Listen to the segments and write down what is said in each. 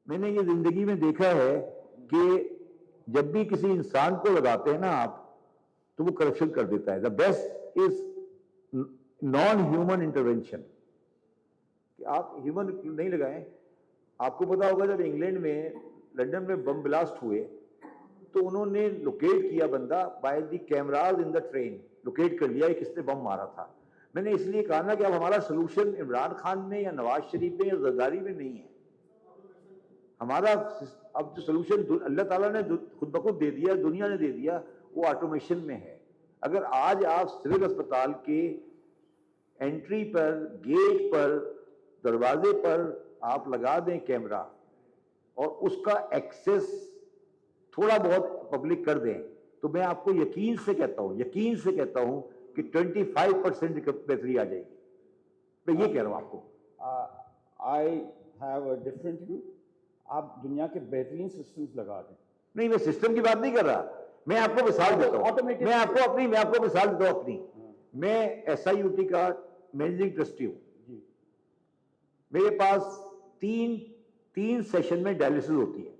میں نے یہ زندگی میں دیکھا ہے کہ جب بھی کسی انسان کو لگاتے ہیں نا آپ تو وہ کرپشن کر دیتا ہے. The best is non human intervention, کہ آپ ہیومن نہیں لگائیں. آپ کو پتا ہوگا جب انگلینڈ میں لنڈن میں بم بلاسٹ ہوئے تو انہوں نے لوکیٹ کیا بندہ by the cameras in the train, locate کر لیا کس نے بم مارا تھا. میں نے اس لیے کہا نا کہ اب ہمارا سلوشن عمران خان میں یا نواز شریف میں یا زرداری میں نہیں ہے. ہمارا اب جو سلوشن اللہ تعالیٰ نے خود بخود دے دیا, دنیا نے دے دیا, وہ آٹومیشن میں ہے. اگر آج آپ سول اسپتال کے انٹری پر, گیٹ پر, دروازے پر آپ لگا دیں کیمرہ اور اس کا ایکسس تھوڑا بہت پبلک کر دیں تو میں آپ کو یقین سے کہتا ہوں کہ 25% بہتری آ جائے گی. میں یہ کہہ رہا ہوں آپ کو. I have a different view. آپ دنیا کے بہترین سسٹمز لگا دیں. نہیں, میں سسٹم کی بات نہیں کر رہا, میں آپ کو مثال دیتا ہوں. میں آپ کو مثال دیتا ہوں اپنی. میں ایس آئی یو ٹی کا مینیجنگ ٹرسٹی ہوں. میرے پاس تین سیشن میں ڈائلسس ہوتی ہے.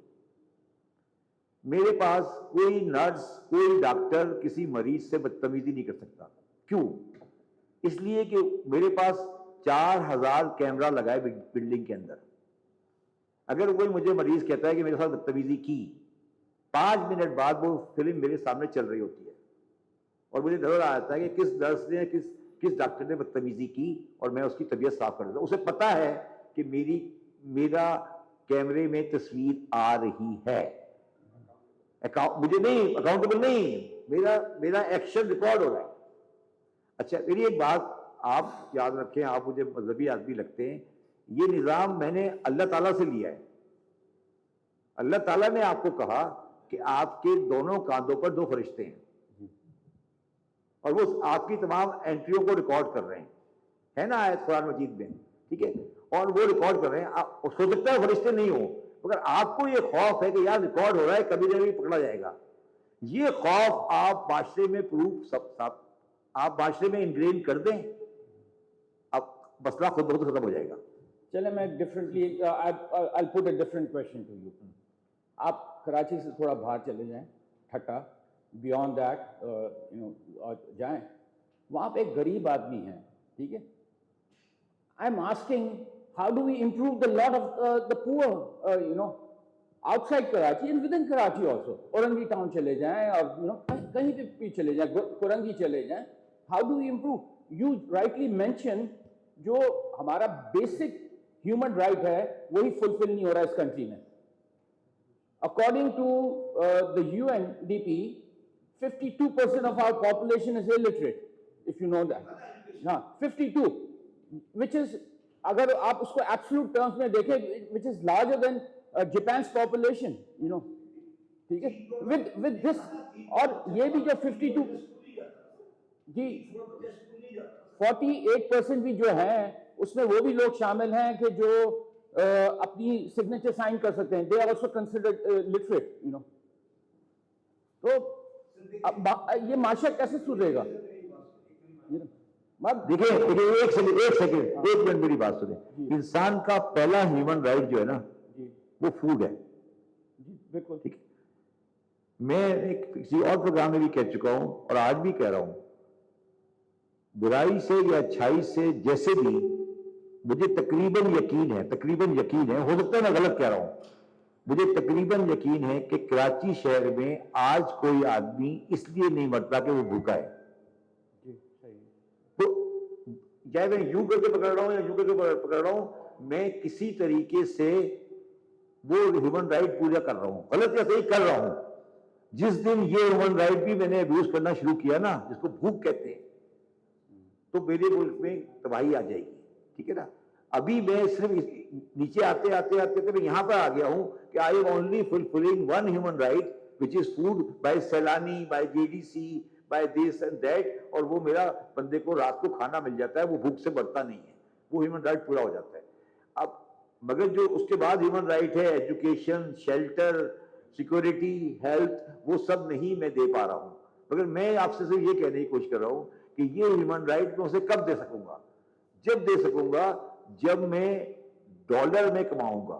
میرے پاس کوئی نرس, کوئی ڈاکٹر کسی مریض سے بدتمیزی نہیں کر سکتا. کیوں؟ اس لیے کہ میرے پاس 4000 کیمرہ لگائے بلڈنگ کے اندر. اگر کوئی مجھے مریض کہتا ہے کہ میرے ساتھ بدتمیزی کی, 5 منٹ بعد وہ فلم میرے سامنے چل رہی ہوتی ہے اور مجھے نظر آتا ہے کہ کس نرس نے کس ڈاکٹر نے بدتمیزی کی اور میں اس کی طبیعت صاف کر دیتا ہوں. اسے پتا ہے کہ میرا کیمرے میں تصویر آ رہی ہے. مجھے نہیں, اکاؤنٹیبل نہیں, میرا ایکشن ریکارڈ ہو رہا ہے. اچھا میری ایک بات آپ یاد رکھیں, آپ مجھے مذہبی آدمی لگتے ہیں, یہ نظام میں نے اللہ تعالیٰ سے لیا ہے. اللہ تعالیٰ نے آپ کو کہا کہ آپ کے دونوں کاندھوں پر 2 فرشتے ہیں اور وہ آپ کی تمام انٹریوں کو ریکارڈ کر رہے ہیں, ہے نا آیت قرآن مجید میں, ٹھیک ہے, اور وہ ریکارڈ کر رہے ہیں. ہو سکتا ہے فرشتے نہیں ہوں, مگر آپ کو یہ خوف ہے کہ یار ریکارڈ ہو رہا ہے, کبھی نہ کبھی پکڑا جائے گا. یہ خوف آپ معاشرے میں آپ معاشرے میں انگرین کر دیں, اب مسئلہ خود بخود ختم ہو جائے گا. چلے میں differently I'll put a different question to you. آپ کراچی سے تھوڑا باہر چلے جائیں, ٹھٹا, بیونڈ دیٹ جائیں, وہاں پہ ایک غریب آدمی ہے, ٹھیک ہے. I am asking how do we improve the lot of the poor outside Karachi and within Karachi also. Orangi town چلے جائیں اور کہیں پہ بھی چلے جائیں, کورنگی چلے جائیں. how do we improve? You rightly mentioned جو ہمارا بیسک ہیومن رائٹ ہے وہی فلفل نہیں ہو رہا اس کنٹری میں. According to the UNDP, 52% of our population is illiterate, if you know that. 52, which is, اگر آپ اس کو absolute terms میں دیکھیں, which is larger than Japan's population, ٹھیک ہے. with this, اور یہ بھی جو 52 جی 48% بھی جو ہیں اس میں وہ بھی لوگ شامل ہیں کہ جو اپنی سگنیچر سائن کر سکتے ہیں. They are also considered literate. تو یہ معاشرہ کیسے سدھرے گا؟ دیکھیں ایک منٹ میری بات سنیں. انسان کا پہلا ہیومن رائٹ جو ہے نا وہ فوڈ ہے. بالکل ٹھیک ہے. میں کسی اور پروگرام میں بھی کہہ چکا ہوں اور آج بھی کہہ رہا ہوں, برائی سے یا اچھائی سے جیسے بھی مجھے تقریباً یقین ہے, ہو سکتا ہے میں غلط کہہ رہا ہوں, مجھے تقریباً یقین ہے کہ کراچی شہر میں آج کوئی آدمی اس لیے نہیں مرتا کہ وہ بھوکا ہے. تو چاہے میں یوں کر کے پکڑ رہا ہوں یا یوں کر کے پکڑ رہا ہوں, میں کسی طریقے سے وہ ہیومن رائٹ پورا کر رہا ہوں, غلط یا صحیح کر رہا ہوں. جس دن یہ ہیومن رائٹ بھی میں نے ابیوز کرنا شروع کیا نا, جس کو بھوک کہتے ہیں, تو میرے ملک میں تباہی آ جائے گی. ٹھیک ہے نا. ابھی میں صرف نیچے آتے میں یہاں پر آ گیا ہوں کہ I am only fulfilling one human right which is food by Saylani, by JDC, by this and that, اور وہ میرا بندے کو رات کو کھانا مل جاتا ہے, وہ بھوک سے مرتا نہیں ہے, وہ ہیومن رائٹ پورا ہو جاتا ہے. اب مگر جو اس کے بعد ہیومن رائٹ ہے, ایجوکیشن, شیلٹر, سیکورٹی, ہیلتھ, وہ سب نہیں میں دے پا رہا ہوں. مگر میں آپ سے صرف یہ کہنے کی کوشش کر رہا ہوں کہ یہ ہیومن رائٹ میں اسے کب دے سکوں گا؟ جب دے سکوں گا جب میں ڈالر میں کماؤں گا.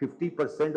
50%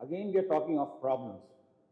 Again, we are talking of problems.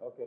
okay.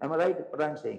am I right what I'm saying?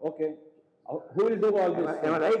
Okay. Who will do all this? Am I right?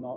No.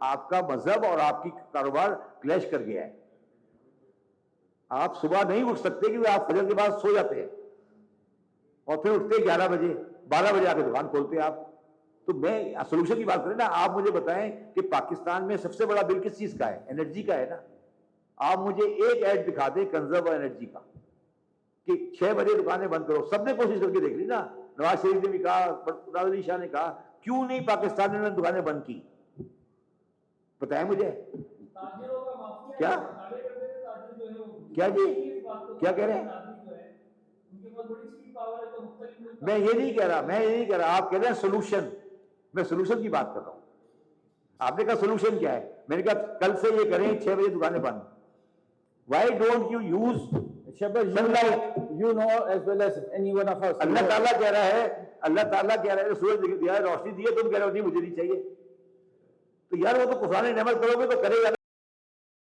آپ کا مذہب اور آپ کی کاروبار کلیش کر گیا ہے. آپ صبح نہیں اٹھ سکتے کیونکہ آپ فجر کے بعد سو جاتے ہیں اور پھر اٹھتے 11 بجے 12 بجے آ کے دکان کھولتے ہیں آپ. تو میں سولوشن کی بات کریں نا, آپ مجھے بتائیں کہ پاکستان میں سب سے بڑا بل کس چیز کا ہے؟ انرجی کا ہے نا. آپ مجھے ایک ایڈ دکھا دیں کنزرو انرجی کا کہ 6 بجے دکانیں بند کرو. سب نے کوشش کر کے دیکھ لی نا, نواز شریف نے بھی کہا, راز علی شاہ نے کہا, کیوں نہیں پاکستان نے دکانیں بند کی؟ بتائیں مجھے. کیا کیا جی کیا کہہ رہے ہیں؟ میں یہ نہیں کہہ رہا, آپ کہہ رہے ہیں سولوشن. میں سولوشن کی بات کر رہا ہوں. آپ نے کہا سولوشن کیا ہے؟ میں نے کہا کل سے یہ کریں 6 بجے دکانیں بند. Why don't you use sunlight لائٹ؟ You know as well as any one of us. Allah تعالیٰ کہہ رہا ہے سورج دیا ہے, روشنی دی ہے, تم کہہ رہے ہو نہیں مجھے نہیں چاہیے. تو یار وہ تو قرآن نعمت کرو گے تو کرے گا نا.